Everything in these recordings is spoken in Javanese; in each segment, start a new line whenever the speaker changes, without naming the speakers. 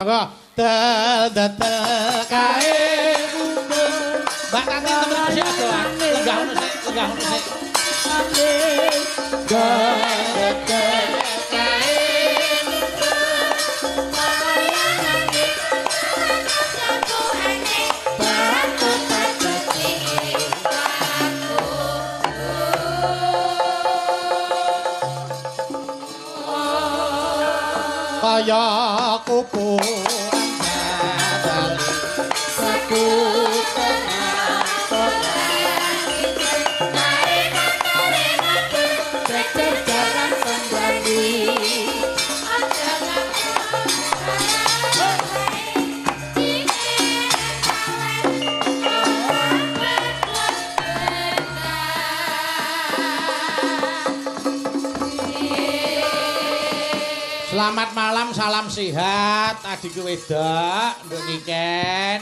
kae Mbak Tati temen sik aja. Lenggah ngono sik, lenggah ngono sik. Kaya kupu Selamat malam, salam sehat, adikku wedok, Nduk Niken.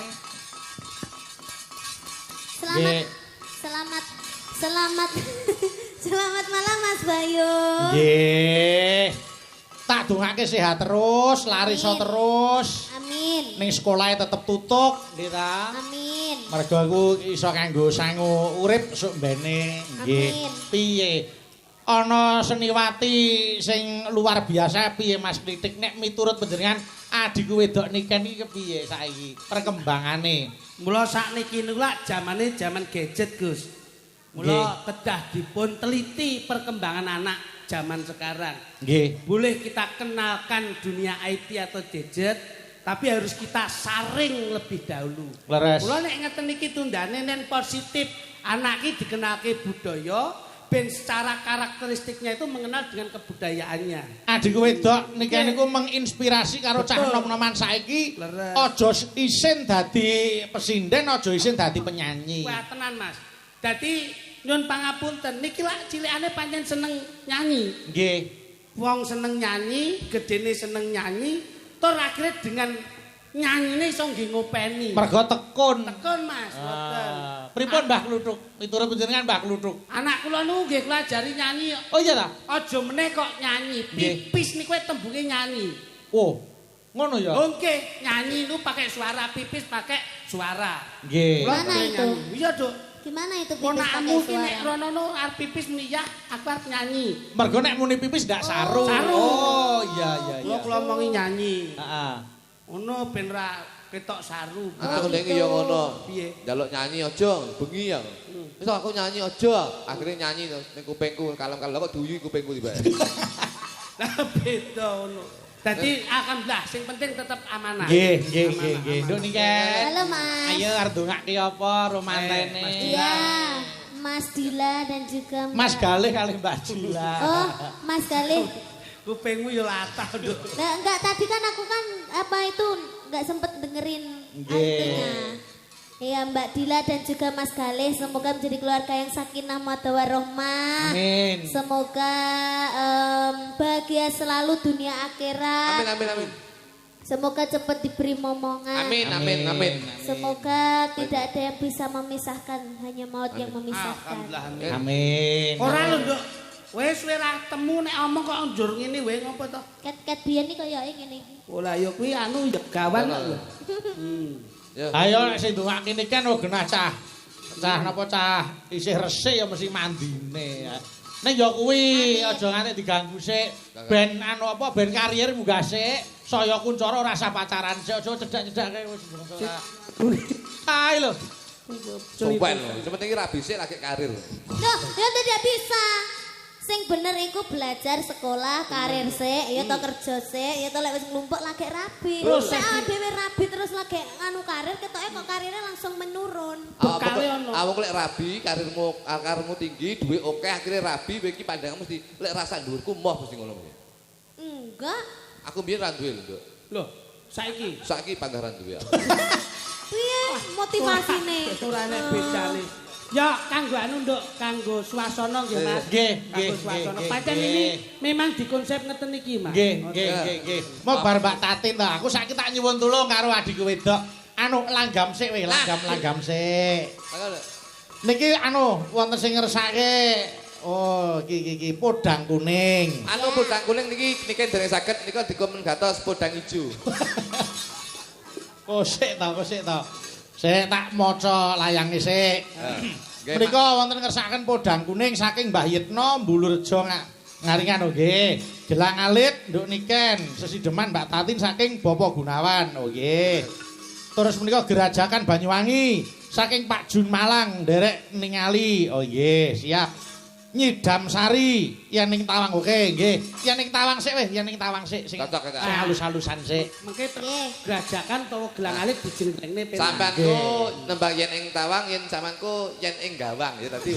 Selamat malam Mas Bayu.
Nggih. Tak dongake sehat terus, lari iso terus.
Amin.
Ning sekolahe tetep tutuk, nggih ta?
Amin.
Mergo aku iso kanggo sangu urip sok mbene. Nggih. Piye? Ana seniwati sing luar biasa piye Mas Klitik nek miturut panjenengan adikku wedok Niken iki kepiye saiki perkembangane?
Mula sakniki niku lak jamane jaman gadget, Gus. Mula kedah dipun teliti perkembangan anak zaman sekarang.
Nggih.
Boleh kita kenalkan dunia IT atau gadget, tapi harus kita saring lebih dahulu.
Leres.
Mula nek ngeten iki tundane nen positif, anak iki dikenalke budaya ben secara karakteristiknya itu mengenal dengan kebudayaannya.
Adikku wedok Niken niku menginspirasi karo cah nom-noman saiki. Aja isin dadi pesinden, aja isin dadi penyanyi.
Wah tenan Mas. Dadi nyun pangapunten niki lak cilikane pancen seneng nyanyi.
Nggih.
Wong seneng nyanyi, gedene seneng nyanyi, tur akhirnya dengan nyanyine iso nggih ngopeni.
Mergo tekun.
Tekun Mas, ngoten.
Pripun Mbah Kluthuk? Miturut panjenengan Mbah Kluthuk.
Anak kula niku nggih kula ajari nyanyi.
Oh iya ta?
Aja meneh kok nyanyi, pipis niku tembunge nyanyi.
Oh, ngono ya?
Oke, nyanyi niku pakai suara, pipis pakai suara.
Nggih.
Mana itu?
Iya, Duk.
Gimana itu pipis
Ponakmu
pakai
ki nek
suara?
rono arep pipis miyah, aku arep nyanyi.
Mergo nek muni pipis ndak saru.
Saru.
Oh, iya iya iya.
Kula omongi nyanyi.
Heeh.
Ngono ben ra ketok saru.
Aku ning ya ngono.
Piye?
Njaluk nyanyi aja, bengi ya. Wis aku nyanyi aja. Akhire nyanyi ning kupingku kalem-kalem kok duyu kupingku tiba.
Lah beda ngono. Dadi alhamdulillah sing penting tetep amanah.
Nggih, nggih, nggih, nggih. Nduk Niken.
Halo Mas.
Ayo arep ndongake apa romantene?
Iya, Mas Dila dan juga
Mas Galih kali Mbak Dila.
Oh, Mas Galih.
Kupingmu ya latah, Duk.
Nah, enggak tadi kan aku kan apa itu enggak sempet dengerin artinya. Iya Mbak Dila dan juga Mas Galih semoga menjadi keluarga yang sakinah mawaddah warahmah.
Amin.
Semoga bahagia selalu dunia akhirat.
Amin amin amin.
Semoga cepat diberi momongan.
Amin amin amin.
Semoga tidak ada yang bisa memisahkan, hanya maut yang memisahkan.
Alhamdulillah amin.
Amin.
Ora lho, Nduk. Wis ora temu nek omong kok njur ngene wae ngopo to?
Ket-ket biyen iki koyoke ngene iki.
Oh lah ya kuwi anu jegawan kok lho.
Ya.
Ayo nek sing ndongake Niken genah cah. Cah napa cah isih resik ya mesti mandine. Nek ya kuwi aja nganti diganggu sik. Ben anu apa ben karier munggah sik. Saya kuncara rasa pacaran sik aja cedak-cedak wis. Ae lho.
Sopan lho. Sepenting ra bisik lagi karir.
Loh, ya tidak bisa. Sing bener iku belajar sekolah, karir sik, ya to kerja sik, ya to lek wis nglumpuk lagi rabi. Nek dhewe rabi terus lagi nganu karir, ketoke kok karirnya langsung menurun.
Awak lek rabi, karirmu tinggi, duit oke, akhirnya rabi, kowe iki pandangan mesti lek rasa dhuwurku moh mesti ngono.
Enggak.
Aku biyen ra duwe lho, Nduk.
Lho, saiki
Saiki panggaran duwe.
Piye motivasine?
ora nek bedane. Ya kanggo anu Nduk, kanggo swasana nggih Mas.
Nggih,
Kanggo swasana. Pancen ini memang dikonsep ngeten iki, Mas.
Nggih, nggih, nggih. Mau bar Mbak Tatin ta. Aku saiki tak nyuwun tulung karo adikku wedok. Anu langgam sik weh, langgam sik. Niki anu wonten sing ngersake. Oh, iki podang kuning.
Anu podang kuning niki dereng saged nika dikomen gatos podang ijo.
Kosik to. Sik tak maca layange sik. Mriko wonten ngersakaken podang kuning saking Mbah Yitno Mbulurejo ngaringan nggih. Gelang alit nduk niken sesideman Mbak Tatin saking Bapak Gunawan. Oh nggih. Terus menika gerajakan Banyuwangi saking Pak Jun Malang nderek ningali. Oh nggih, siap. Nyidam Sari yen ning Tawang oke nggih. Yen ning Tawang sik weh, yen ning Tawang sik sing halus-halusan sik.
Mengke gerajakan utawa gelang alit dijenglengne penak.
Sampeanku nembang yen ing Tawang, yen sampeanku yen ing Gawang ya tadi.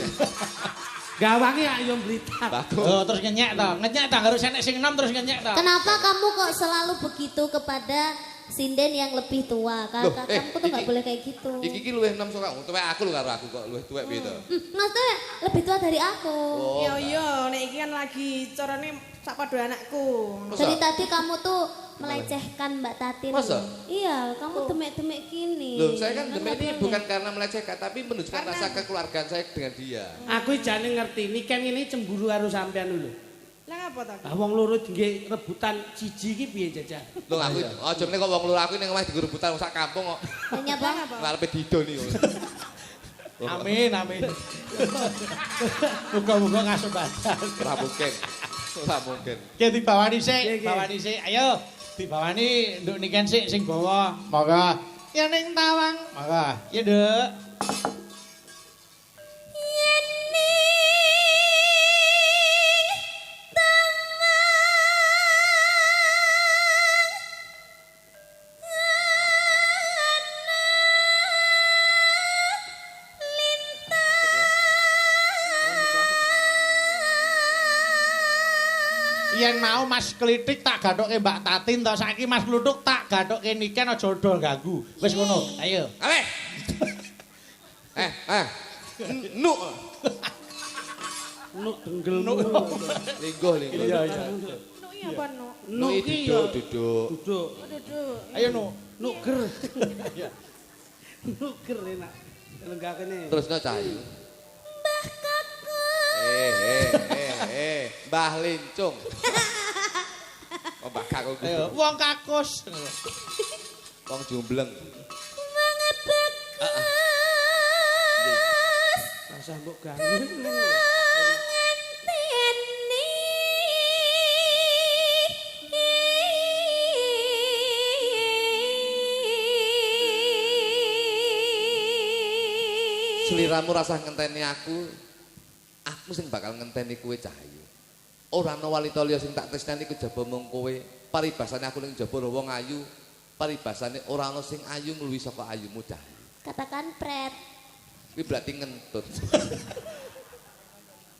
Gawange ayo Blitar.
Oh, terus ngenyek to. Ngenyek to harus enek sing enom terus ngenyek to.
Kenapa kamu kok selalu begitu kepada sinden yang lebih tua? Kamu tuh nggak boleh kayak gitu.
Iki luwih enom sok tuwek aku lho karo aku kok luwih tuwek piye to?
Maksudnya lebih tua dari aku.
Iya, nek iki kan lagi carane sak padha anakku.
Dari tadi kamu tuh melecehkan Mbak Tatin.
Masa?
Iya, kamu demek-demek gini.
Loh, saya kan demek ini
boleh.
bukan karena melecehkan tapi menunjukkan rasa kekeluargaan saya dengan dia.
Aku jane ngerti niken ini cemburu karo sampean lho.
Lah apa ta?
Lah wong loro nggih rebutan siji iki piye jajah?
Loh aku aja meneh kok wong loro aku ning omah digo rebutan sak kampung kok.
Hanya bang.
Ngarepe didol iki.
Amin. Muga-muga ngasumbatan.
Ora mungkin. Ora mungkin.
Ki dibawani sik, Ayo dibawani nduk niken sik sing bawa. Monggo. Ya ning Tawang. Monggo. Ya, Nduk. Yen mau Mas Klitik tak gathuke Mbak Tatin to saiki Mas Kluthuk tak gathuke niken aja udah ganggu. Wis ngono. Ayo.
Awe. Nuk.
Nuk denggel
Nuk.
Lingguh.
Iya.
Nuk iki apa nuk?
Nuk iki
duduk.
duduk.
Duduk.
Ayo Nuk.
Nuker. Nuker enak. Lenggah kene.
Terusno Cahayu.
Mbah Kakak.
Mbah Lincung. Oh, Mbah Kakak.
Ayo, wong kakus.
Wong jumbleng.
Semangat bagus.
Rasa mbok ganggu.
Sliramu rasah ngenteni aku sing bakal ngenteni kowe Cahayu. Ora ana wanita liya sing tak tresnani kejaba mung kowe. Paribasane aku ning jaba wong ayu, paribasane ora ana sing ayu ngluwi saka ayumu Cahayu.
Katakan pret.
Kuwi berarti ngentut.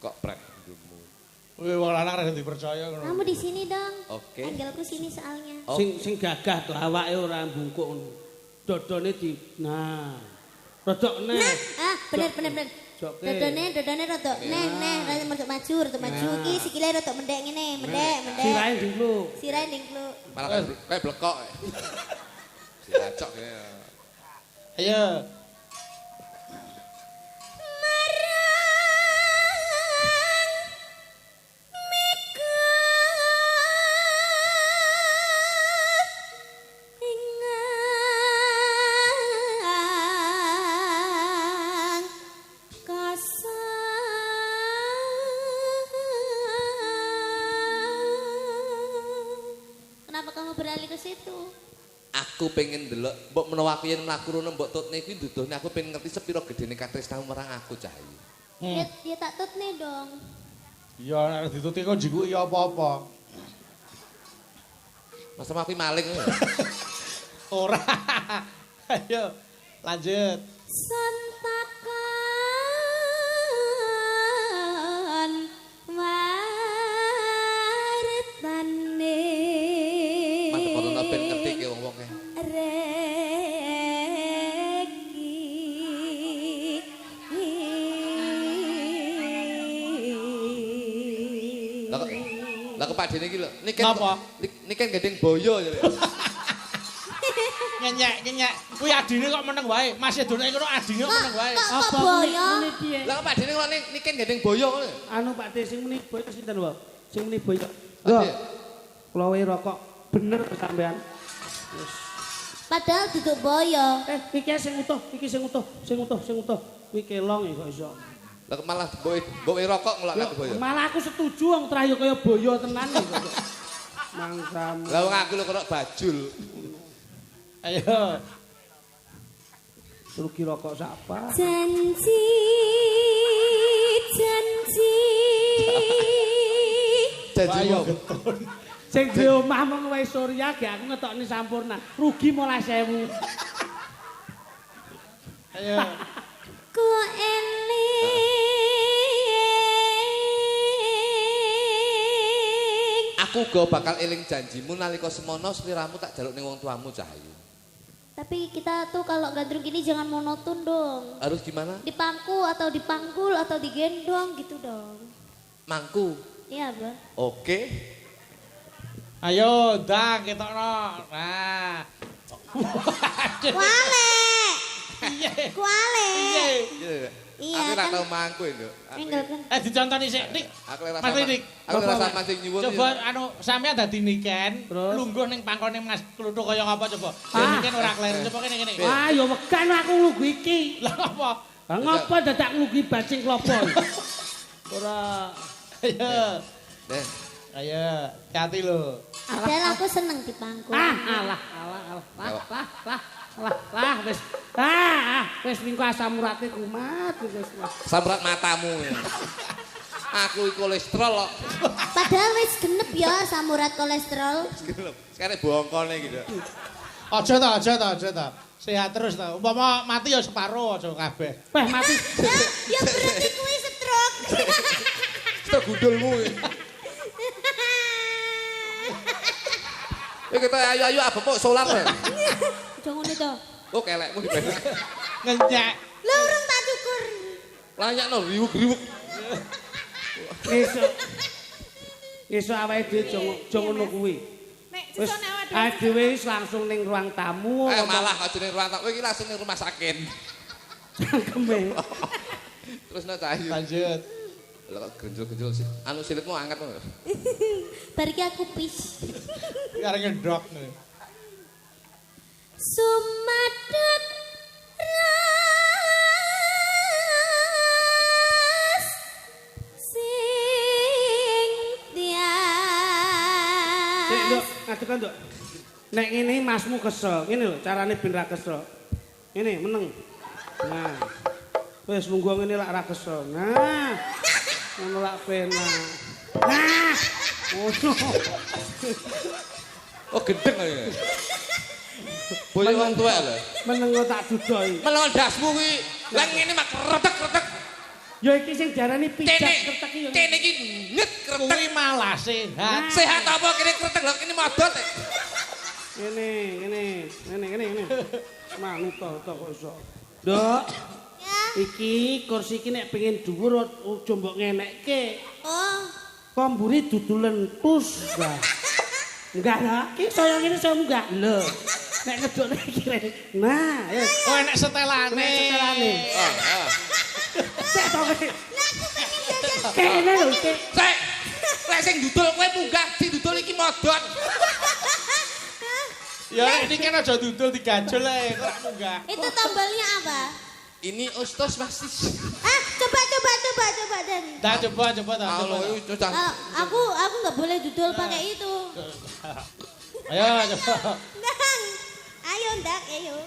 Kok pret nggumu.
Wih, wong lanang ra dipercaya ngono.
Kamu di sini dong.
Oke.
Angelku sini soalnya.
Sing gagah to awake ora bungkuk ngono. Dodone di rodok neh.
Bener.
Joke.
Dodone rodok neh, rodok maju. Iki sikile rodok mendek ngene, mendek.
Sirahe dulu.
Sirahe ndingkluk.
Malah kayak blekok. Dilacok ya.
Ayo.
Kenapa kamu beralih ke situ?
Aku pengen delok mbok menawa aku yen mlaku rono mbok tutne kuwi nduduhne aku pengen ngerti sepiro gedene katresnamu marang aku Cahayu.
Ya tak tutne dong.
Ya nek dituti kok jiku ya apa-apa.
Masa aku maling.
Ora. Ayo lanjut.
Santakan wartane.
Mantep ono ben ngerti ki wong-wong e. Lah kepadene iki lho, niken gendeng boyo ya.
Ngenyek. Kuwi adine kok meneng wae. Masih donek ngono adine kok meneng wae.
Kok boyo?
Lah kepadene kok niken gendeng boyo ngono.
Anu Pak De sing muni boyo sinten wae? Sing muni boyo. Lho. Klowe rokok bener sampean. Wis
Padahal duduk boyo.
Iki sing utuh, iki sing utuh. Kuwi kelong kok iso.
Lah malah mbok rokok ngelak boyo.
Malah aku setuju wong terayu kaya boyo tenan kok. Mangsamu.
Lah wong aku lho kok bajul.
Ayo.
Rugi rokok sapa?
Janji.
Janji wae.
Sing di omah mung wae Surya ge aku ngetokne sampurna. Rugi 15.000.
Ayo.
Ku eling.
Aku go bakal eling janjimu nalika semono sliramu tak jaluk ning wong tuamu Cahayu.
Tapi kita tuh kalau gandrung gini jangan monoton dong.
Harus gimana?
Dipangku atau dipanggul atau digendong gitu dong.
Mangku.
Iya, Bang.
Oke.
Ayo, dang ketokno. Nah.
Kuale.
Iya.
Kuale.
Iya.
Iya
Aku ora
kan.
tau mangku lho.
Enggak kan.
Dicontoni sik, Dik.
Aku ora
Mas Dik.
Aku ora sama sing nyuwun.
Coba anu sampean dadi niken,
Terus?
lungguh ning pangkone Mas Kluthuk kaya ngapa coba. Ya niken ora kleru. Coba kene.
Ah ya wegan aku nglugu iki.
Lah apa?
Lah ngapa dadak nglugi bacing klopo? Ora
Ayo.
Deh.
Ayo, hati lho.
Padahal aku seneng dipangku.
alah wis minggu asam urate kumat wis.
Samrat matamu. Aku iki kolesterol kok.
Padahal wis genep ya samurat kolesterol.
Sekarang bongkone gitu.
Aja ta. Sehat terus ta. Umpama mati ya separo aja kabeh.
Weh mati.
Ya berarti kuwi stroke.
Stok gundulmu. Kita ayo apa kok solar.
Jangan itu.
Oh kelekmu dibalik.
Ngenyek.
Lah urung tak cukur.
Layakno riwuk-riwuk.
Esuk awake dhewe ngono kuwi.
Nek
Wis
sesone awake
awake dhewe wis langsung ning ruang tamu.
Malah aja ning ruang tamu iki langsung ning rumah sakit.
Cangkeme.
Terus no Cahayu.
Lanjut.
Lah kok genjol-genjol sih. Anu silitmu anget to.
Bariki aku pis.
Karo ngedok.
Sumadep ras sing tias.
Sik, Nduk, ngadekan, Nduk. Nek ngene masmu kesel, ngene lho carane ben ra kesel. Ngene meneng. Nah. Wis munggo ngene lak ra kesel. Nah. Ngono lak penak. Nah. Ngono.
Oh gendeng ya. Boyo wong tuwek lho.
Meneng kok tak dudoi.
Melon dasmu kuwi. Lah ngene mak kretek-kretek.
Ya iki sing diarani pijak kretek iki.
Kene iki nyet kretek.
Kuwi malah sehat.
Sehat apa kene kretek lho kene modot.
Ngene. Manut to kok iso. Nduk.
Ya.
Iki kursi iki nek pengen dhuwur aja mbok ngenekke.
Oh,
Kok mburi dudu lentus. Enggak lah, iki saya ngene saya enggak. Lho. Nek ngedokne iki. Nah, ya.
Oh enek setelane.
Nek setelane.
Ah.
Sik to kowe. Kene lho iki.
Sik. Lek sing dudul kowe munggah, sing dudul iki modot.
Ya ini kan aja dudul digajol ae kok munggah.
itu tombolnya apa?
Ini Ustos pasti.
Coba Dan.
Dah coba ta.
Kalau itu cang.
Aku nggak boleh dudul pakai itu.
Ayo coba.
Ndang. Ayo Ndak, ayo.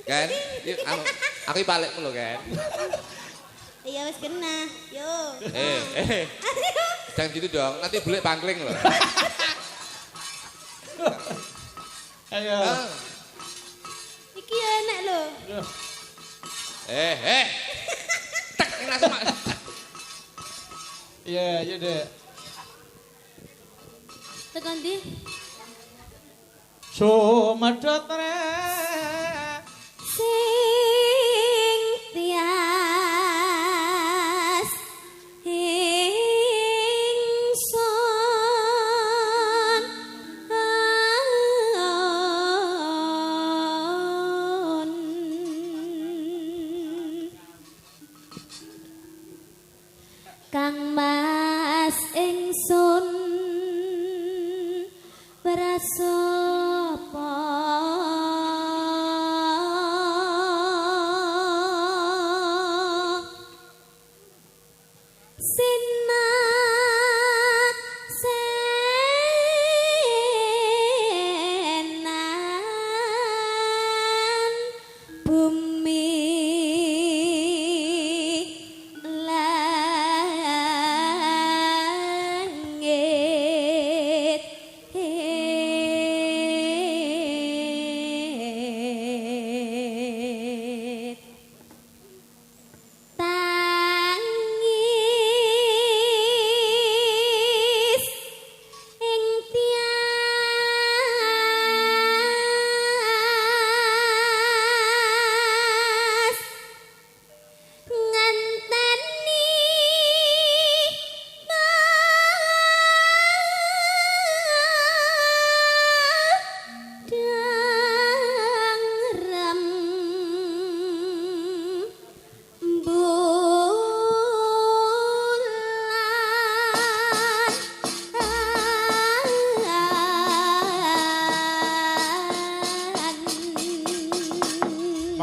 Kan? Yuk, aku balikmu lho, kan.
Iya wis kena. Yo.
Jangan gitu dong, nanti bulik pangkling loh.
Ayo.
Iki enak lho.
Tak ini langsung mak.
Iya deh.
Tekan di.
Sumedhot re
Sing tias ingsun Kang Mas ingsun berasapa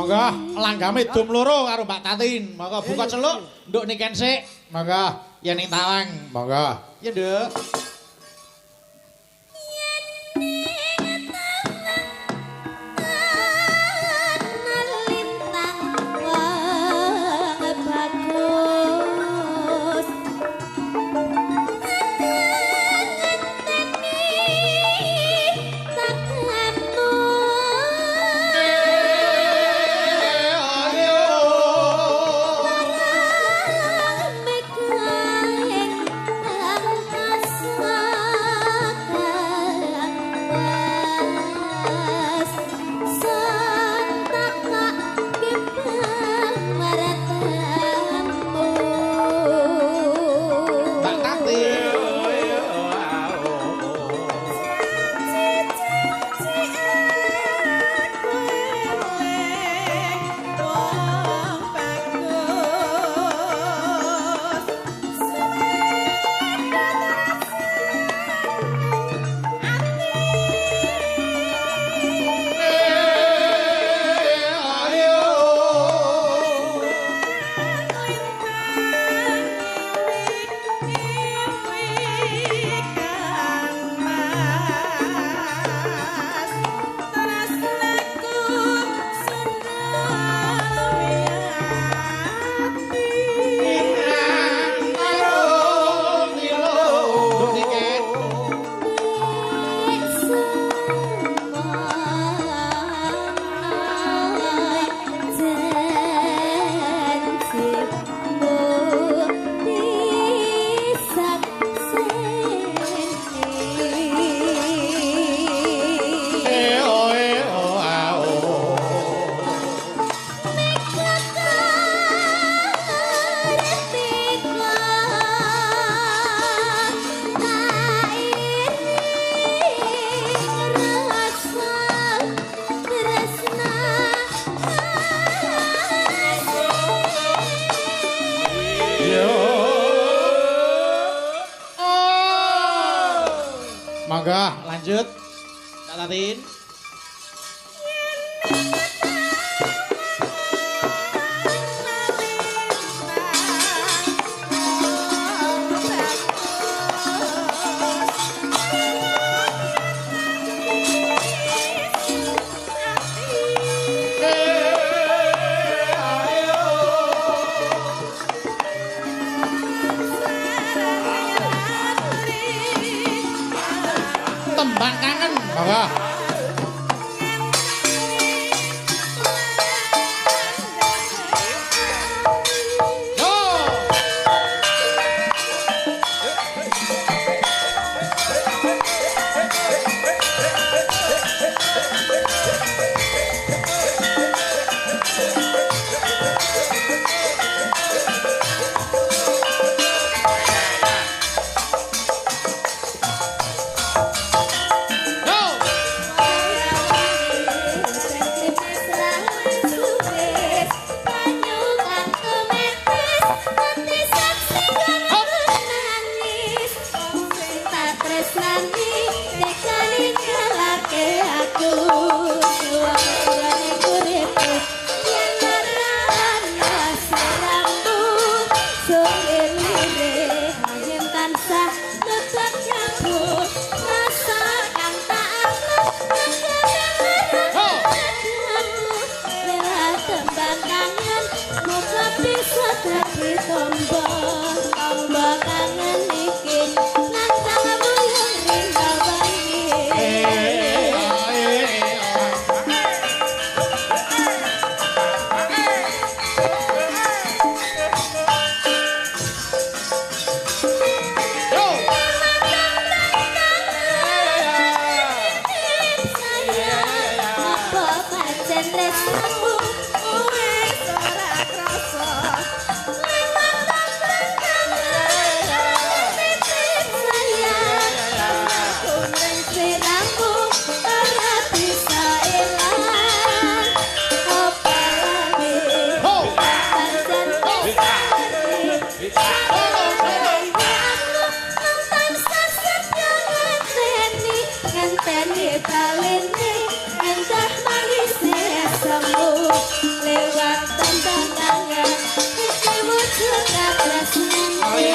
Monggo langgame dum loro karo Mbak Tatin. Monggo buka celuk, nduk niken sik. Monggo yen ning tawang. Monggo. Ya, Nduk. Monggo lanjut. Kak Tatin. Tembang kangen. Monggo.
Ngenteni kalene endah manisnya semu lewat tantangan iki wujud katresnane.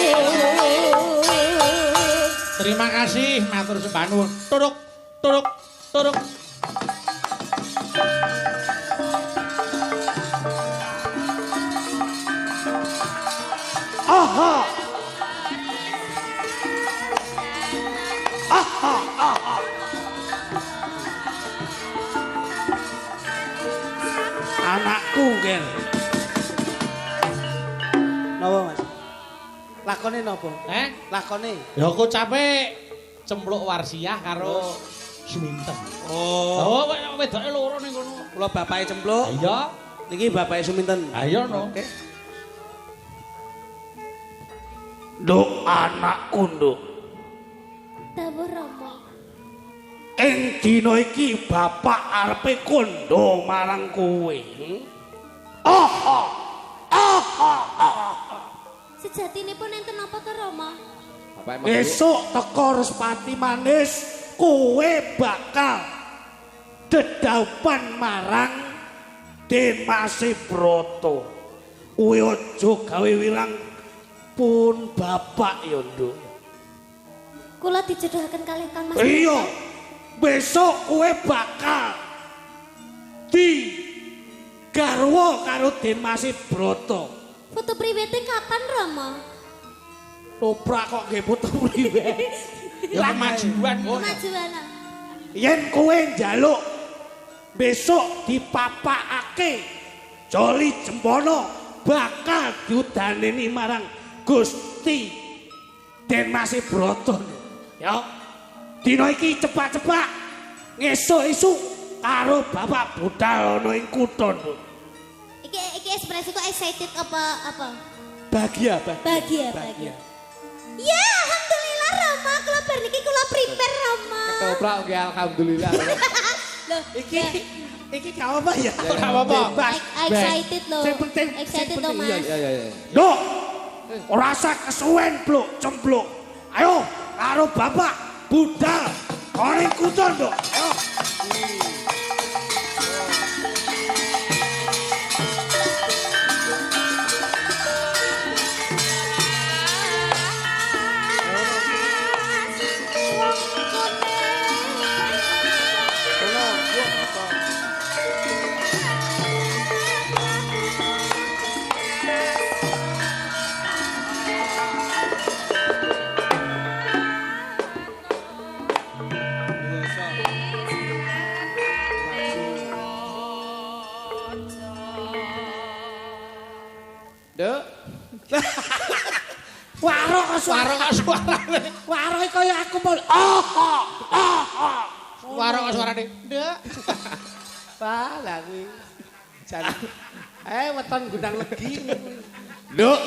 Terima kasih matur sembah nuwun. Turuk turuk turuk.
Aha. Aha, aha. Anakku, Ger. Napa, Mas? Lakone napa? Lakone.
Ya aku capek cempluk warsiah karo Suminten.
Oh,
Wedoke loro ning kono.
kula bapake cempluk.
Iya.
Niki bapake Suminten.
Ayo no.
Oke. Nduk anakku, Nduk.
Dawuh Rama.
Ing dina iki bapak arepe kandha marang kowe. Aha. Aha.
Sejatinipun enten apa to Rama?
Besok teko Respati Manis kowe bakal dedaupan marang Demase Broto. Kowe aja gawe wilang pun bapak ya, Nduk.
Kula dijodohaken kalih Kang Mas.
Iya. Besok kowe bakal di garwa karo Demase Broto.
Foto priwete kapan Rama?
Toprak kok nggih foto priwet.
Ya kemajuan.
Kemajuan.
Yen kowe njaluk besok dipapakake Joli Jempono bakal diudaneni marang Gusti Demase Broto. Ya. Dina iki cepat-cepat ngesuk-esuk karo Bapak budal ana ing kutha.
Iki ekspresi kok excited apa?
Bahagia,
Bahagia. Ya, alhamdulillah Rama, kula bar niki kula prepare Rama.
Ketoprak nggih alhamdulillah.
Loh,
Iki gak apa ya?
Gak apa-apa.
Bebas.
excited loh.
Sing penting,
Excited
sing
loh,
penting.
Mas.
Iya.
Nduk. Ora usah kesuwen, Bluk, cempluk. Ayo karo Bapak budal ana ing kutha, Nduk. Ayo.
Nduk.
Warok suara. Warok kaya aku mul.
Suara kok suarane. Nduk.
Wah, lah kuwi. Jan. Weton gundang legi.
Nduk.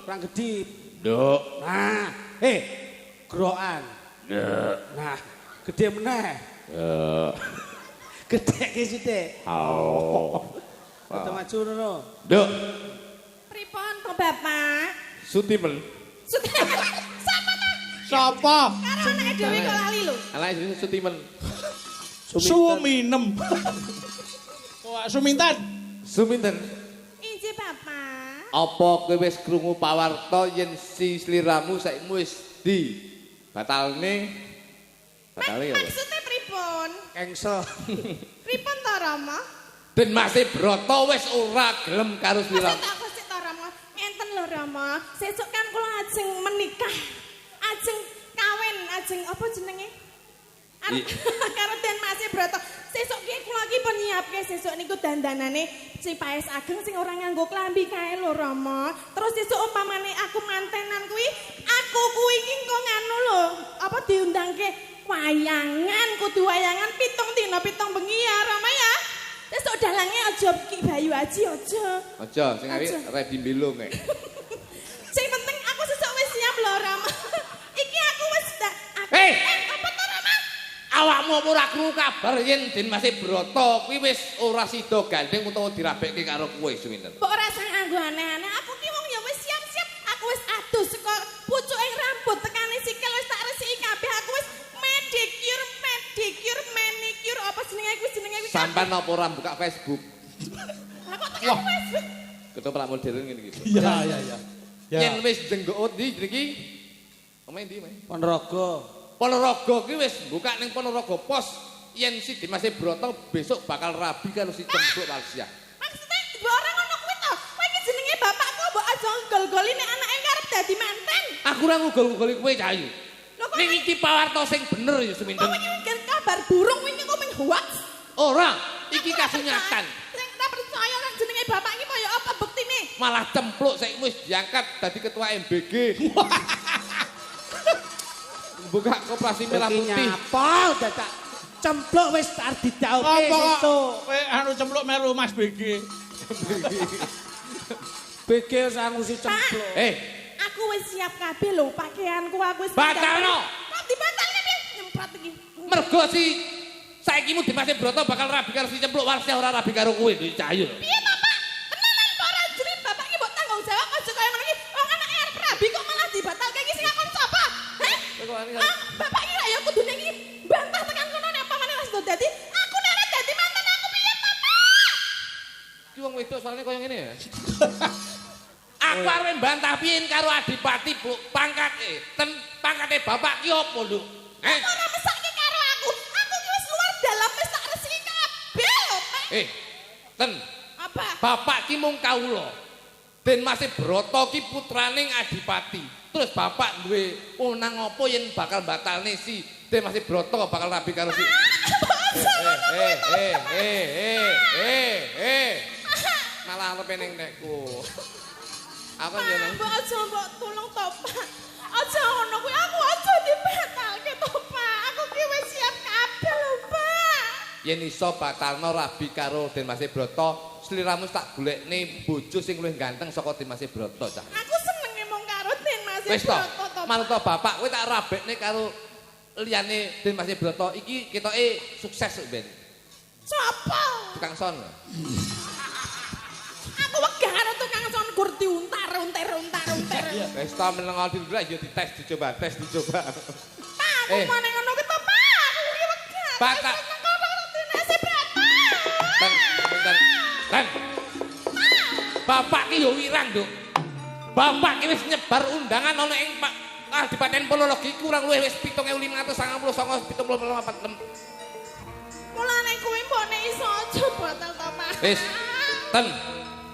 Kurang gedhi.
Nduk.
Nah, grokan.
Nduk.
Nah, gede meneh. Gede ki sithik. Foto maju ngono.
Nduk.
Pripun to Bapak?
Sutimen.
Sapa ta?
Sapa?
Karo anake dhewe kok lali lho.
Anake jenenge Sutimen.
Suminem. Wah, Suminten.
Suminten.
Injih Bapak.
Apa kowe wis krungu pawarta yen si sliramu saiki wis batalne? Batale ya.
Maksudnya pripun?
Kengso.
Pripun to Rama?
Demase Broto wis ora gelem karo sliramu.
Maksud tak Rama. Ngenten lho Rama. Sesuk kan kula ajeng menikah. Ajeng kawin, ajeng apa jenenge? Karo Demase Broto. Sesuk ki kula iki pun nyiapke sesuk niku dandanane si paes ageng sing ora nganggo klambi kae lho Rama. Terus sesuk umpamane aku mantenan kuwi, aku kuwi iki engko nganu lho, apa diundangke wayangan, kudu wayangan 7 dina 7 bengi ya Rama ya. Sesuk dalange aja Ki Bayu Aji aja.
Aja sing awi ready mbelung nek.
Sing penting aku sesuk wis siap lho Rama. Iki aku wis apa to Rama?
Awakmu apa ora krungu kabar yen Demase Broto kuwi wis ora sida gandeng utawa dirabekke karo kowe Suminten.
Mbok ora usah nganggo aneh-aneh. Aku ki wong ya wis siap-siap. Aku wis adus saka pucuking rambut tekane sikil wis tak resiki kabeh. Aku wis pedicure, manicure apa jenenge kuwi jenenge kuwi.
Sampeyan apa ora buka Facebook?
Lah kok tekan wis.
Ketoprak modern ngene iki.
Iya.
Yen wis jenggok ndi niki? Omae ndi, Mas?
Ponorogo.
Ponorogo ki wis buka ning Ponorogo pos. Yen si Dimas Broto besok bakal rabi karo si Cempluk Walsiah.
Maksudnya orang ngono kuwi to. Kowe iki jenenge bapakku mbok aja gol-goli nek anake karep dadi manten.
Aku ora ngugol-ugoli kowe Cahayu.
Lho kok
Ning iki pawarta sing bener ya Suminten.
kowe iki kabar burung wingi kok ming hoax.
Ora, iki kasunyatan.
Sing ora percaya nang jenenge bapak iki kaya apa buktine?
Malah Cempluk sik wis diangkat dadi ketua MBG. Buka koperasi merah putih.
Nyapa dadak Cempluk wis arep didhauke sesuk.
Kowe anu Cempluk melu Mas BG.
BG sangusi Cempluk.
Aku wis siap kabeh lho pakaianku aku wis
Batalno.
Kok dibatalke piye? Nyemprot iki.
Mergo si saikimu Dimas Broto bakal rabi karo si Cempluk Walsiah ora rabi karo kowe lho Cahayu.
Piye to, Pak? Tenanan apa ora jeneng bapak iki mbok tanggung jawab aja kaya ngono iki. Wong anake arep rabi kok malah dibatalke iki sing ngakon sapa? Heh? Bapak iki ya kudune iki bantah tekan kono nek apa meneh wis dadi aku nek ora dadi mantan aku piye, Bapak?
Ki wong wedok soalnya kaya ngene ya. Aku arep mbantah piye karo Adipati pangkate. Pangkate bapak ki opo, Nduk?
Ora mesake karo aku. Aku ki wis luar dalam wis tak resiki kabeh lho, Pak.
Ten.
Apa?
Bapak ki mung kawula. Den Mas Broto ki putraning Adipati. Terus bapak duwe wenang apa yen bakal batalne si Den Mas Broto bakal rabi karo si malah arep ning nekku. Aku jeneng
Mbok aja mbok tulung to, Pak. Aja ngono kuwi aku aja dibatalke to, Pak. Aku ki wis siap kabeh lho, Pak.
yen iso batalno rabi karo Den Mas Broto, sliramu tak golekne bojo sing luwih ganteng saka Den Mas Broto, Cah.
Aku seneng emong karo Den Mas
Wis to,
Broto.
manut to bapak kowe tak rabekne karo liyane Den Mas Broto iki ketoke sukses ben.
Sopo?
Tukang son.
Aku wegah karo tukang son gur diuntar.
Wis to meneng dulu ya dites dicoba.
Pak, aku mau ning ngono ki to, Pak. Aku ki wegah.
Batak.
Den Mas Broto.
Ten. Bapak ki yo wirang, Nduk. Bapak ki wis nyebar undangan ana ing Kadipaten Ponorogo kurang luwih wis 7599
Mulane kuwi mbokne iso aja batal to, Pak.
Wis, ten.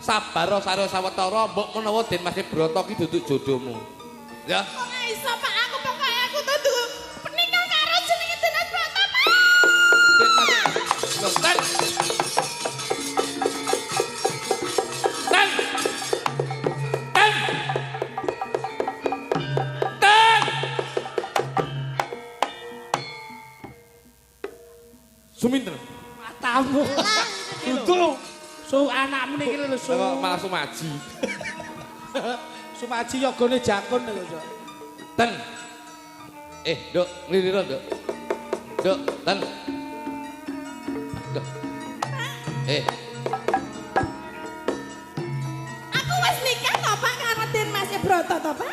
Sabar saro sawetara mbok menawa Den Mas Broto ki duduk jodohmu. Ya.
Kok iso, Pak? Aku pokoke aku tuh nikah karo jenenge Den Mas Broto, Pak.
Den Mas. Ten. Ten. Ten. Ten. Suminten.
Matamu. Dudu. Su anakmu niki lho su.
Malah sumaji.
Sumaji yogane jakun lho, Cok.
Ten. Nduk, nglirira, Nduk. Nduk, ten. Nduk.
Aku wis nikah to, Pak, karo Den Mas Broto to, Pak.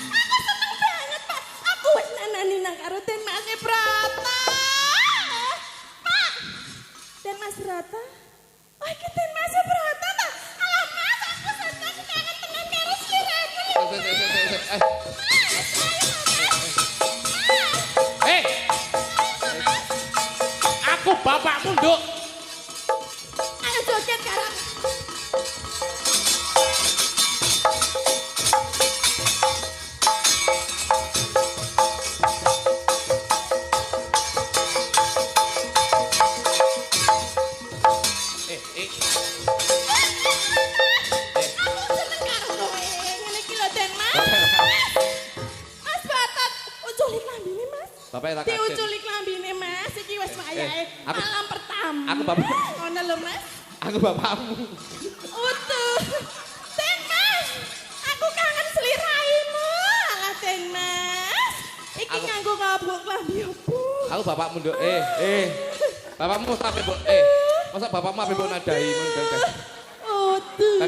Aku seneng banget, Pak. Aku wis nanani nang karo Den Mas Broto. Pak. Den Mas Broto. Oh, iki Den Mas Broto ta? Alah, Mas, aku seneng kangen tenan karo sliramu lho.
Aku bapakmu, Nduk.
Ayo joget karo aku. Aku seneng karo kowe. Ngene iki lho, Den Mas. Mas Batat, uculi klambine, Mas.
Bapak ora kaget.
Diuculi klambine, Mas. Iki wis wayahe
aku-
malam pertama.
aku bapak.
Ngono lho, Mas.
Aku bapakmu.
Utuh. Den Mas, aku kangen sliramu. Alah, Den Mas. Iki nganggo ngabuk klambi opo?
Aku bapakmu, Nduk. Bapakmu sampe mbok masa bapakmu ape mbok nadahi ngono.
Utuh.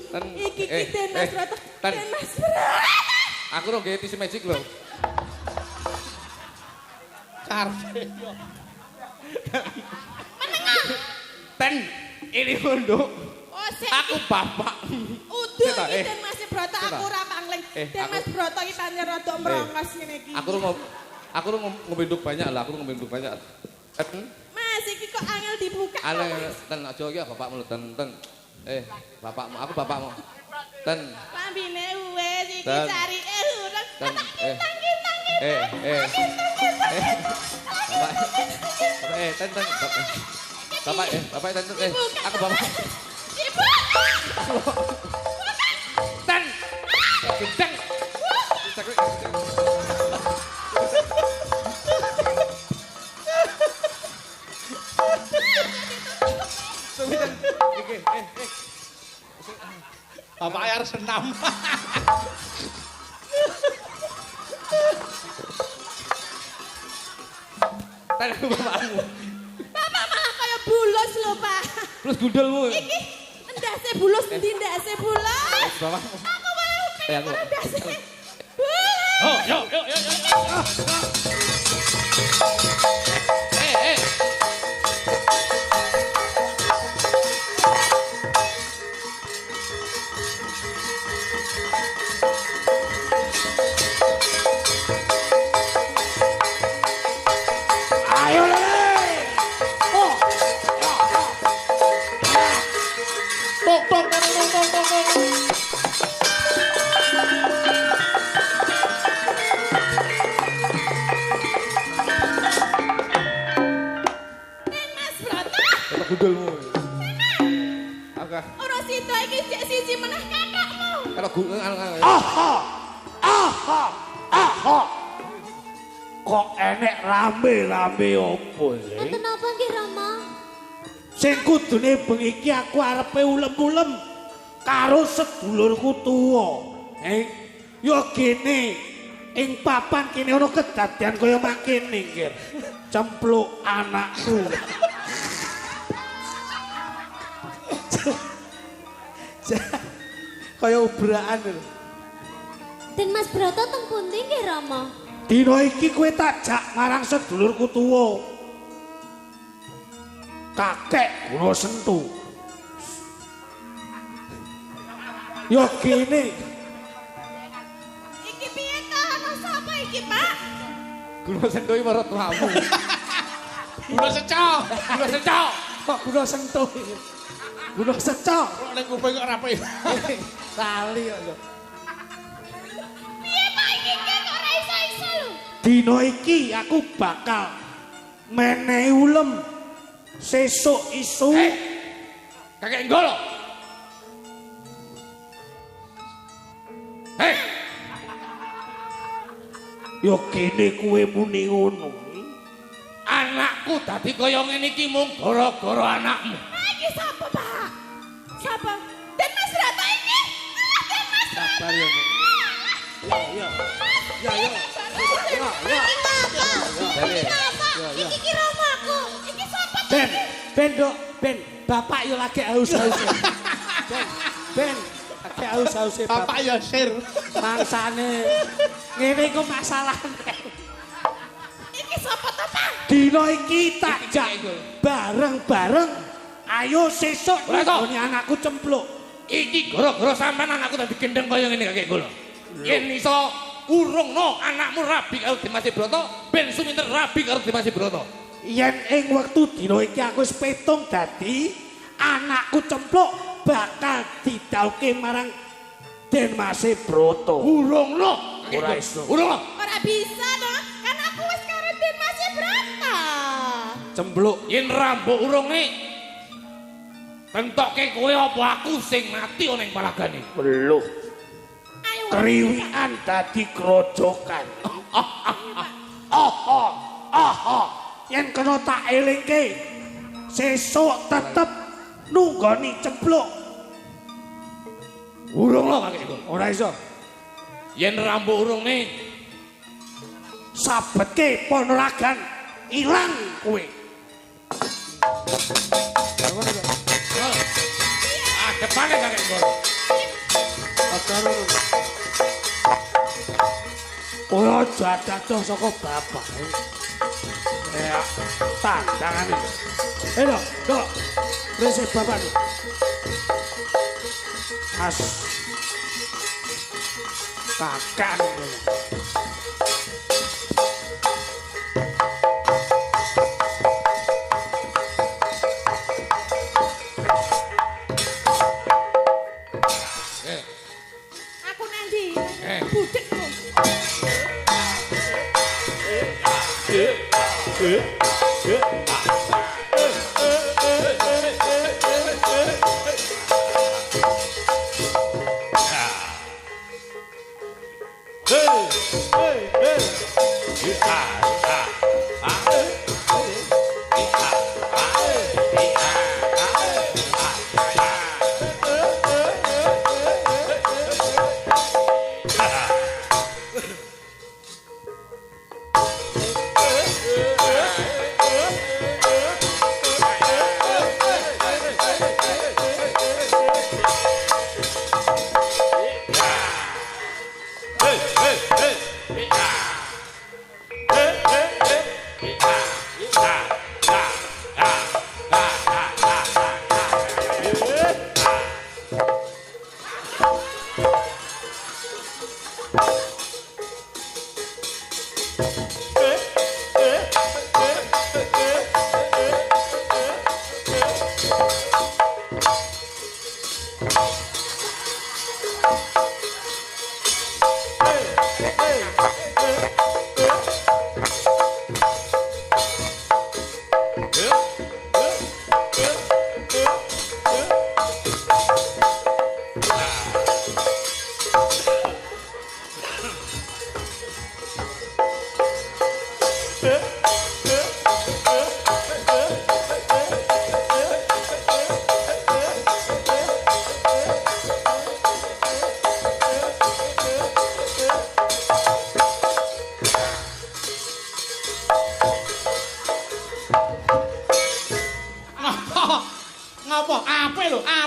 Ten.
Iki Den Mas Broto.
Ten.
Den Mas Broto.
Aku ora gawe tisu magic lho.
Karpe yo.
Ten ini unduk.
Oh, sik.
Aku bapak.
Udu iki Den Mas Broto aku ora pangling. Den Mas Broto iki pancen rada merongos ngene iki.
Aku ngombe nduk banyak lah, aku ngombe nduk banyak.
Mas iki kok angel dibuka.
Ale ten aja iki bapakmu ten. Bapakmu, aku bapakmu. Ten.
Pambine wis iki
Ten.
carike urang.
Ten.
Kitang.
Bapak, ten. Bapak ten. Aku bapak.
Ibu.
Ten. Gendeng.
Bapak air senam.
Ten aku bapakmu.
Bapak malah kaya bulus lho, Pak.
Terus gundulmu.
Iki ndase bulus endi ndase bulus?
Bapakmu.
Aku malah
Aku.
pengen ndase. Bulus.
Oh, yo.
Ayo le. Oh.
Tok.
Den Mas Broto.
Kata gundulmu. Aku.
Ora sida iki cek siji meneh kakakmu.
Kata
Aha. Kok enek rame-rame opo iki?
Enten apa nggih Rama?
Sing kudune bengi iki aku arepe ulem-ulem karo sedulurku tuwa. Ya gene ing papan kene ana kedadian kaya makene nggih. Cempluk anakku. Kaya ubraan lho.
Den Mas Broto teng pundi nggih Rama?
Dina iki kowe tak jak marang sedulurku tuwa. Kakek Guna Sentu. Ya gene.
Iki piye to? Ana sapa iki, Pak?
Guna Sentu iki marang tuamu.
Gula secok.
Kok Guna Sentu iki? Guna Secok.
Kok ning kuping kok rapi.
Tali kok lho.
Piye Pak iki kok ora iso-iso lho?
Dina iki aku bakal menehi ulem sesuk isu.
Kakek Nggolo.
Ya kene kowe muni ngono.
Anakku dadi kaya ngene iki mung gara-gara anakmu.
Iki sapa, Pak? Sapa? Den Mas Broto iki? Den Mas
Sabar ya, Bu. Ya.
Iki ki romaku. Iki sapa?
Ben, bapak yo lagi haus-haus. Ben, lagi haus-haus
Bapak ya sir.
Mangsane ngene iku masalahne.
Iki sapa to, Pak?
Dina iki tak jak bareng-bareng. Ayo sesuk nggone anakku cempluk.
Iki gara-gara sampean anakku dadi gendeng kaya ngene Kakek Nggolo. Yen iso urungno anakmu rabi karo Dimas Broto, ben suminter rabi karo Dimas Broto.
Yen ing wektu dina iki aku wis petung dadi anakku cempluk bakal didhawuhke marang Den Mas Broto.
Urungno.
Ora iso.
Urungno.
Ora bisa to, kan aku wis karo Den Mas Broto.
Cempluk.
Yen rambuk urunge tentokke kowe apa aku sing mati ana ing palagane.
Weluh.
Ayo.
Kriwikan dadi grojokan. Yen kena tak elingke sesuk tetep nunggoni cempluk.
Urungno Kakek Nggolo.
Ora iso.
Yen rambuk urunge
Sabetke ponragan ilang kowe.
depane Kakek Nggolo.
Kowe aja dadoh saka bapak. Ya Tandangane. Dok. Resik bapak. As. Kakang.
Aku nanti. Budekmu.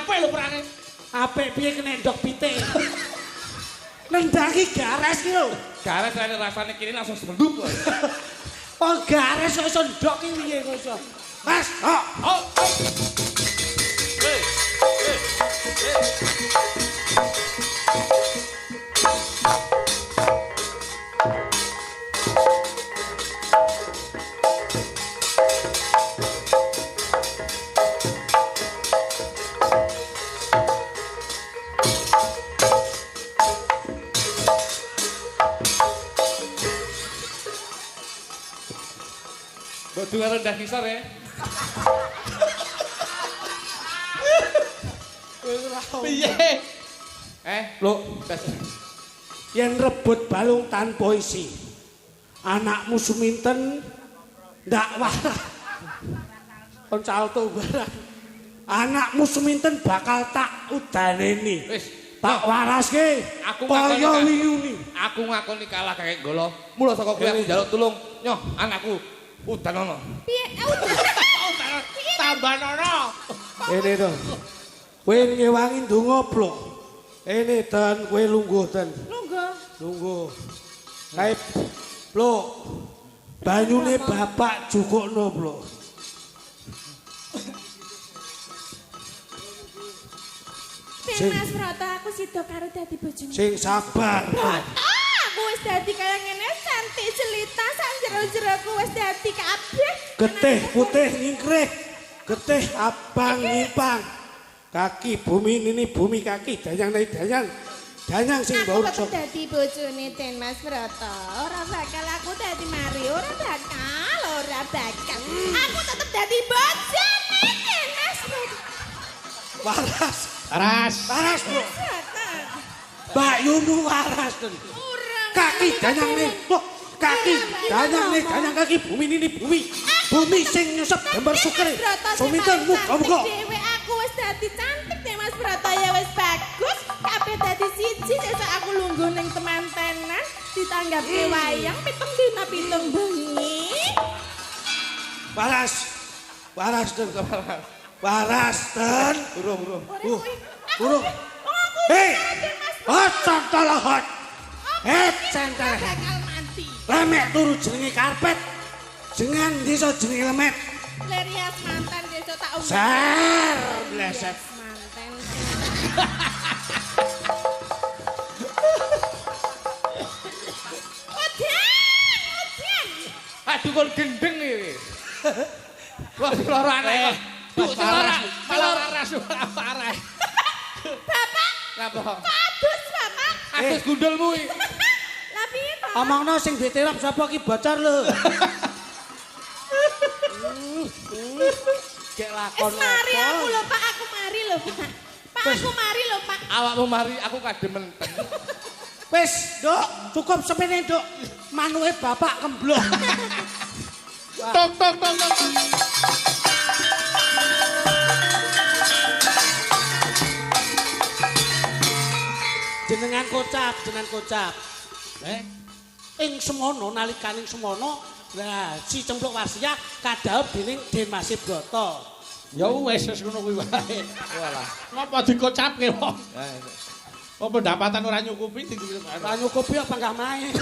Apa lho perane?
Apik piye kena ndok pitik. Nendangi gares ki lho.
Gares rasane kene langsung sebendup.
Oh gares kok iso ndok ki piye kok iso. Mas, oh.
Bodo rendah kisar ya.
Piye?
Lho,
Yen rebut balung tanpa isi. Anakmu suminten ndak warah. Kon calto barang. Anakmu suminten bakal tak udaneni.
wis
Tak waraske.
Aku
kaya
ngakoni-
wiyune.
aku ngakoni kalah kakek golo. Mula saka kuwi aku njaluk tulung. Nyoh, anakku udanono.
Piye?
Tambah nono.
Ini to. Kowe ngewangi ndonga plok. Ini dan kowe lungguh dan. Lungguh. Kae plok. Banyune bapak jukukno plok.
Ben Mas Broto aku sida karo dadi bojone.
Sing sabar.
Aku wis dadi kaya ngene cantik jelita sak jero-jeroku wis dadi kabeh.
Getih putih nyingkrih. Getih abang nyimpang. Kaki bumi ini bumi kaki danyang nai danyang. Danyang sing bau
Aku
sok.
tetep dadi bojone Den Mas Broto. Ora bakal aku dadi mari, ora bakal. Aku tetep dadi bojone Den Mas Broto.
Waras.
Ras.
Bro. Mbak Yunu waras ten. Kaki danyang nih. Loh, kaki danyang nih danyang kaki bumi ini bumi. Bumi sing nyusep gambar sukre. Suminten muga-muga.
Dewe aku wis dadi cantik Den Mas Broto ya wis bagus. Kabeh dadi siji sesuk aku lungguh ning temantenan ditanggapi wayang pitung dina pitung bengi.
Waras. Waras ten. Waras ten. Burung. Hei. Hot centala hot. Centala hot.
Bakal mati.
Lemek turu jenenge karpet. Jenengan desa jenenge Lemet.
Lerias mantan desa tak umum.
Sar, bleset.
Mantan. Odian.
Aduh kon gendeng iki. Wah, lara aneh. Duh, lara.
Parah.
Bapak,
Napa?
adus Bapak.
Adus gundulmu iki.
Lah piye to?
Omongno sing diterap sapa ki bocor lho. Gek lakon
Mari
apa?
aku lho Pak, aku mari lho Pak. Pak aku mari lho Pak.
Awakmu mari aku kademen.
Wis, Nduk, cukup sepene, Nduk. Manuke bapak kemblok.
Tok.
Jenengan kocap. Ing semono nalikaning semono, lah si Cempluk Warsiah kadhaup dening Den Masih Broto.
Ya wis ngono kuwi wae.
Walah.
Ngapa dikocapke wong? Oh pendapatan ora nyukupi
Ora nyukupi apa enggak main.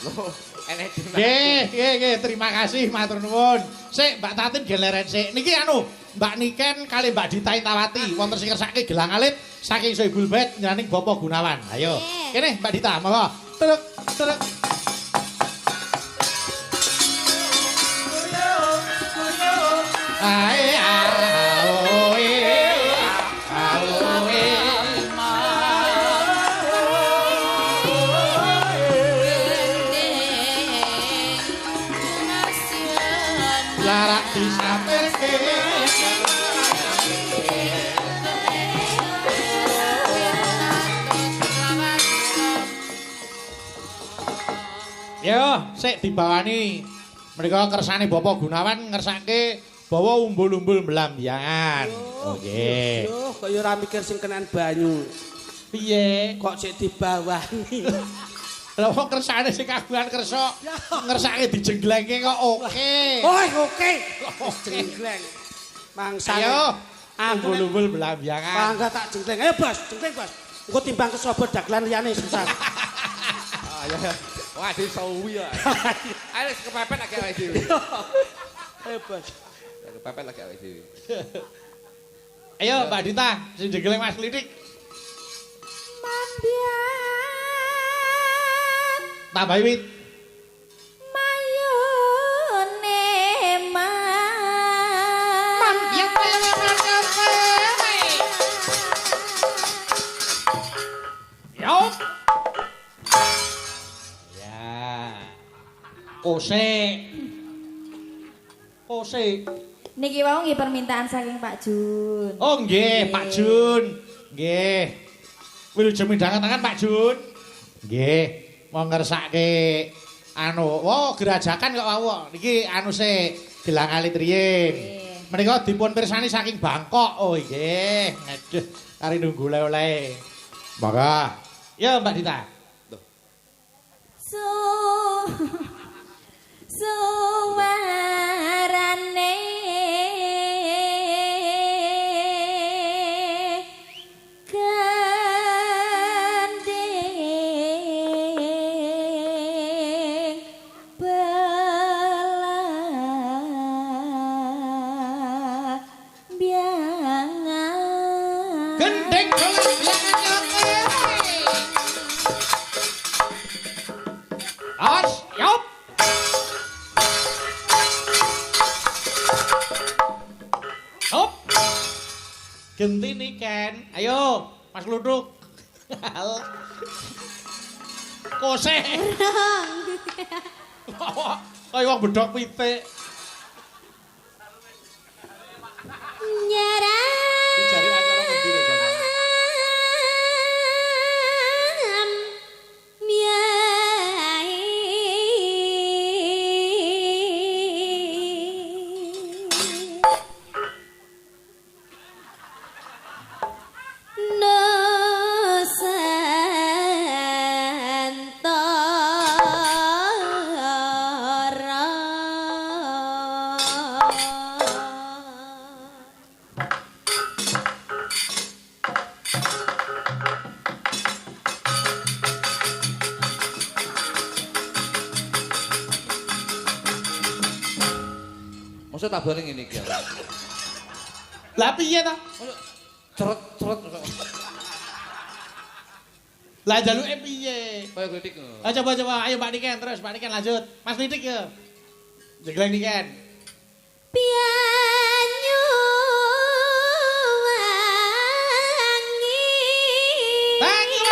Loh, enek
Nggih, terima kasih matur nuwun. Sik Mbak Tatin geleren sik. Niki anu, Mbak Niken kali Mbak Dita Intawati wonten sing kersake gelang alit saking Soebul Bet nyaning Bapak Gunawan. Ayo. Kene Mbak Dita, monggo. Truk. Ae larak disampirke Yo, sik dibawani. Mereka kersane Bapak Gunawan ngersake bawa umbul-umbul melambiangan. Oke.
Yo, kaya ora mikir sing kenan banyu.
Piye?
Kok sik dibawani.
Lah wong kersane sing kagungan kersa ngersake dijenglengke kok oke.
Oh, oke. Jenggleng. Mangsa.
Ayo, umbul-umbul melambiangan.
Bangga tak jenggleng. Ayo, Bos, jenggleng, Bos. Engko timbang kesobo dagelan liyane susah.
ya. Wah, di sawi ya. Ayo kepepet lagi awake dhewe.
Ayo, Bos.
Kepepet lagi awake dhewe.
Ayo Mbak Dita, sing jegeleng Mas Lidik.
Mambian
Tambah wit.
mayone
Mambian Yo. Ya. Kose.
Niki wau nggih permintaan saking Pak Jun.
Oh nggih, Pak Jun. Nggih. Wilujeng midhangan Pak Jun. Nggih, mau ngersake anu, gerajakan kok wau. Niki anu sik gelang alit riyin. Menika dipun pirsani saking Bangkok. Oh nggih. Aduh, kari nunggu oleh-oleh. Monggo. Ya Mbak Dita.
Suwarane gandeng belambiangan
Gendeng belambiangan Awas, yop. Hop. Genti nih Ken. Ayo, Mas Luduk. Kose. Kayak wong bedhok pitik. Dicari acara ngendi rek jane?
Maksud tabane ngene iki.
Lah piye to?
Ceret-ceret.
Lah jaluke piye?
Kaya kritik.
Coba ayo Pak Niken terus Pak Niken lanjut. Mas Kritik ya. Jegleng Niken.
Pianyu wangi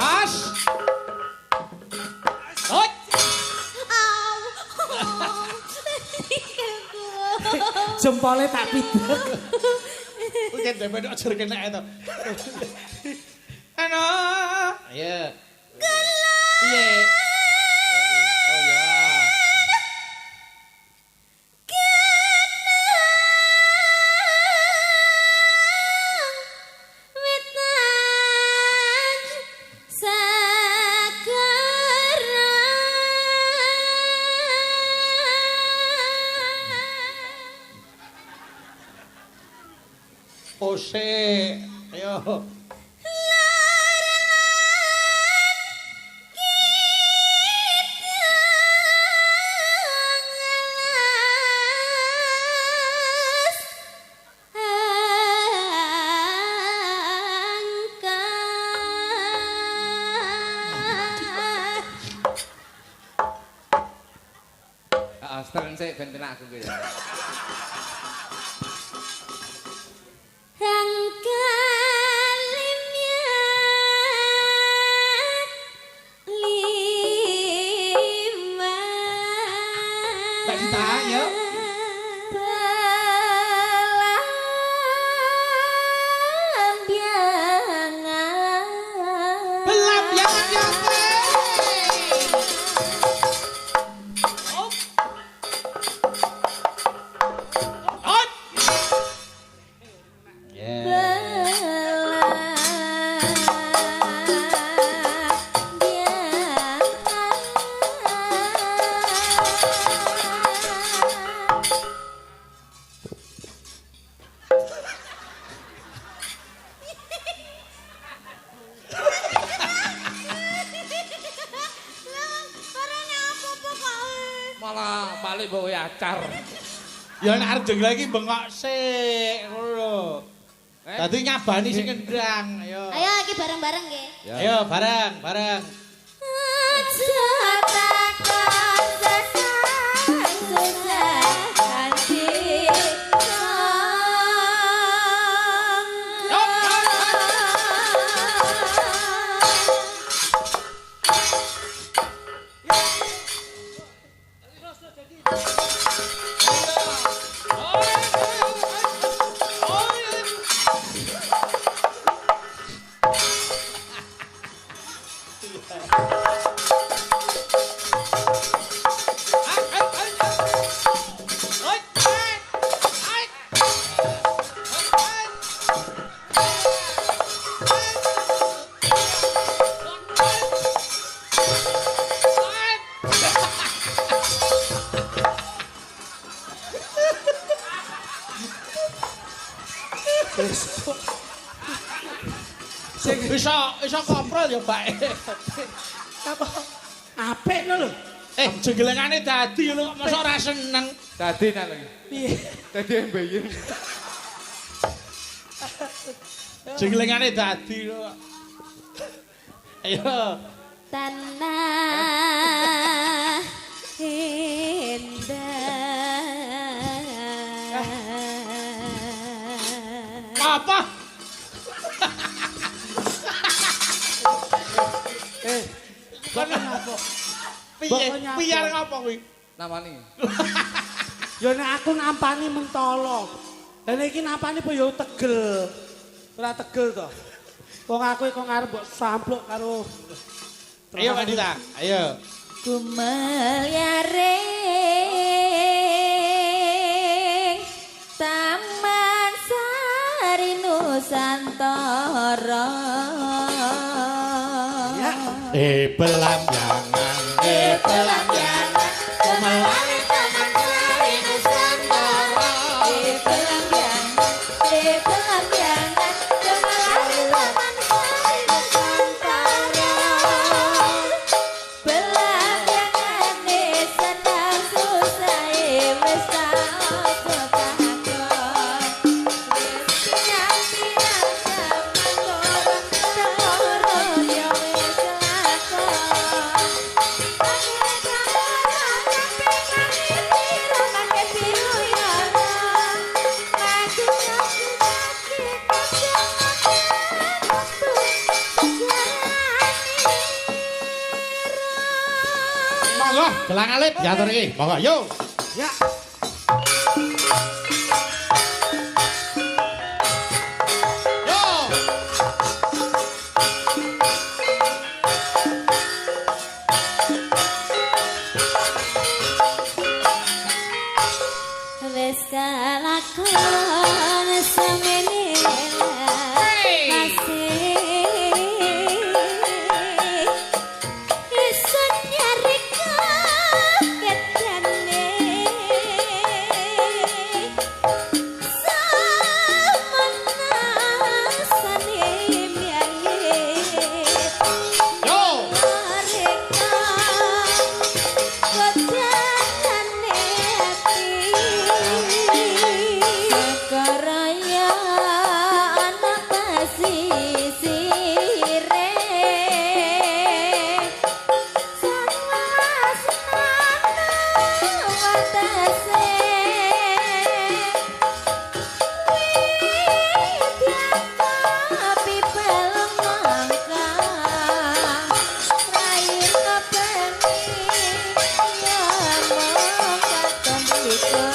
As. Hot.
Jempolnya tak pidek.
Mungkin dhewe ajar kena itu. Ano. Ayo. Piye? Oh ya. Ose, ayo.
Stern sik ben penak aku ya. Malah balik bawa acar.
Ya nek arep jeng lagi bengok sik ngono lho. Dadi nyabani sing kendang, ayo.
Ayo iki bareng-bareng nggih.
Ayo bareng.
Aja takon susah
Iso koprol ya, Mbak.
Apa? Apik lho.
Jenglengane dadi lho kok mosok ora seneng.
Dadi nang lagi.
Piye?
Dadi mbeyen.
Jenglengane dadi lho. Ayo.
Tanah indah.
Apa?
Kok ngapa?
Piye ngapa kuwi?
Namani.
Ya nek aku nampani mentolo. Lah nek iki nampani apa ya tegel. Ora tegel to. Wong aku kok ngarep mbok sampluk karo
Ayo Pak Dita, ayo.
Kumeliaring Taman Sari Nusantara.
Pelambiangan,
Kemelaring Taman Sari Nusantara. Pelambiangan, kemelaring Taman Sari Nusantara.
monggo gelang alit diatur iki. Monggo yo.
Ya.
Wes kalakon semene isun nyari kaketane samanasane miyange
Yo.
Karaya anak pasisire sangas nana watase tapi pelmangka rayu kepeni ya mongkaton kita.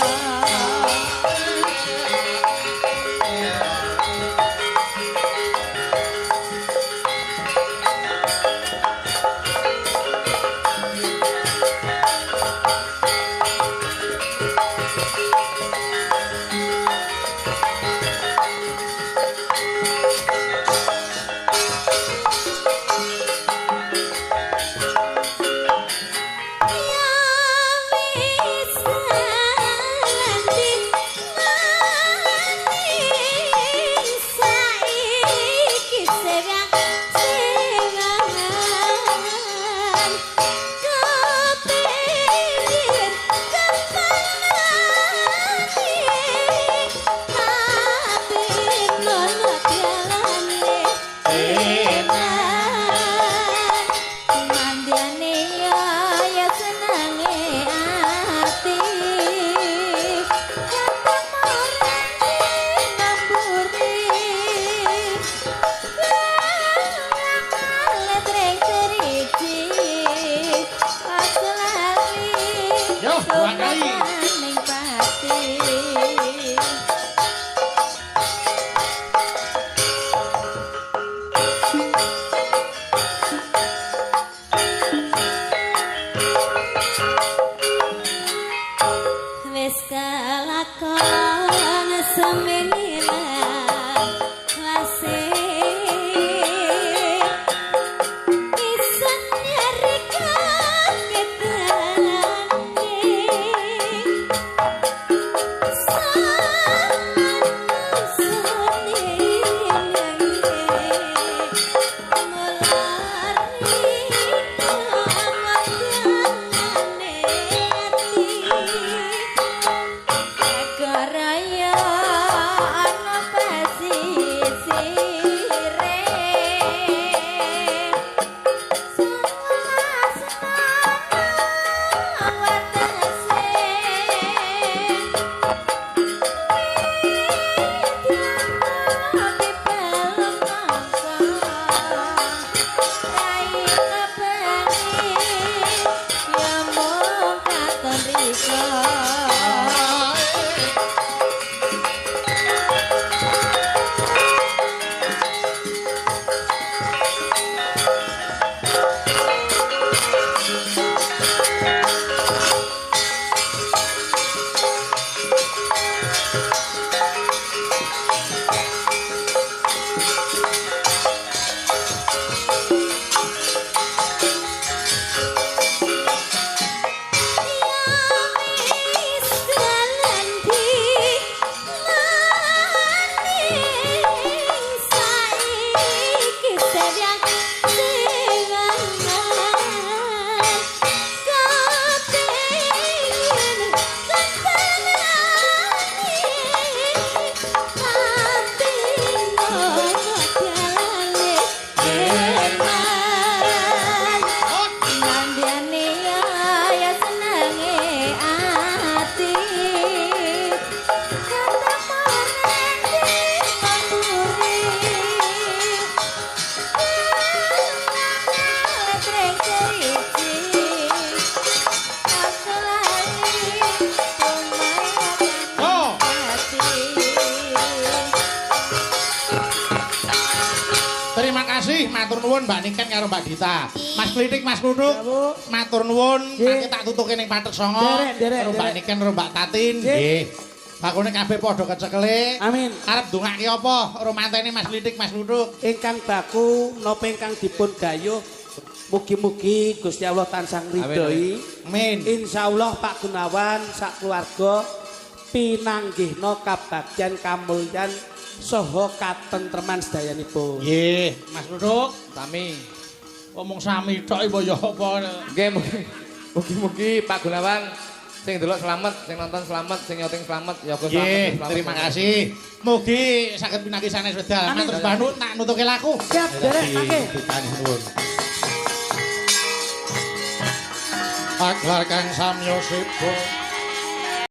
Yo, dua kali.
Wes kalakon semene lase isun nyari kaketane
nuwun Mbak Niken karo Mbak Dita. Mas Klitik, Mas Nunuk.
Ya, Bu.
Matur nuwun,
Nggih.
mangke tak tutuke ning Patek Songo.
Derek.
Karo Mbak Niken karo Mbak Tatin.
Nggih.
Nggih. Bakune kabeh padha kecekele.
Amin.
Arep ndongake apa? Romantene Mas Klitik, Mas Nunuk.
Ingkang baku napa ingkang dipun gayuh mugi-mugi Gusti Allah tansah ngridhoi.
Amin.
Insyaallah Pak Gunawan sak keluarga pinanggihna kabagyan kamulyan saha katentreman sedayanipun.
Nggih, Mas Nunuk.
Sami.
Omong sami tok iku ya apa.
Nggih, mugi-mugi Pak Gunawan sing delok selamat, sing nonton selamat, sing nyoting selamat, ya Gus
Nggih, terima kasih. Mugi saged pinanggih sanes wedal.
Amin.
Matur banut tak nutuke laku.
Siap, derek mangke.
Ditani nuwun. Agar kang samya sipa